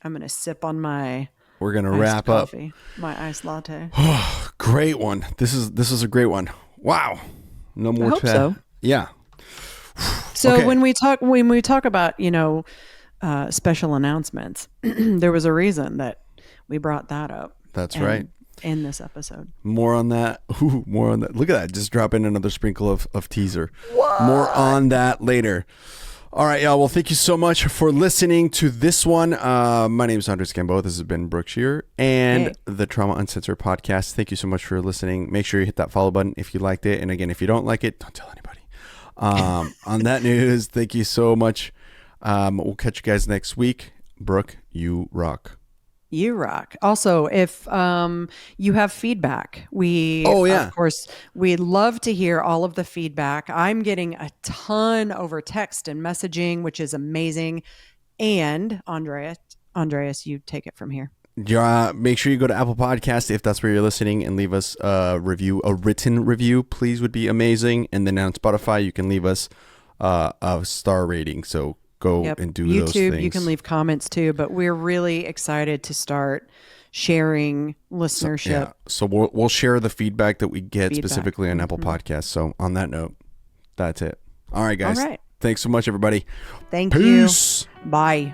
I'm going to sip on my we're going to wrap up my iced latte. Great one. This is a great one. Wow. No more. I hope so. Yeah. So okay. when we talk about, special announcements, there was a reason that we brought that up. That's right. In this episode. More on that. More on that. Look at that. Just drop in another sprinkle of teaser. What? More on that later. All right, y'all. Well, thank you so much for listening to this one. My name is Andres Gambo. This has been Brooke Scherer and the Trauma Uncensored podcast. Thank you so much for listening. Make sure you hit that follow button if you liked it. And again, if you don't like it, don't tell anybody. On that news, thank you so much. We'll catch you guys next week. Brooke, you rock. You rock. Also, if you have feedback, of course, we love to hear all of the feedback. I'm getting a ton over text and messaging, which is amazing. And Andreas, you take it from here. Make sure you go to Apple Podcasts if that's where you're listening and leave us a review, a written review, please, would be amazing. And then on Spotify, you can leave us a star rating. So go and do YouTube, those things. You can leave comments too, but we're really excited to start sharing listenership. So we'll share the feedback that we get specifically on Apple Podcasts. So on that note, that's it. All right, guys. All right. Thanks so much, everybody. Thank Peace. you. Bye.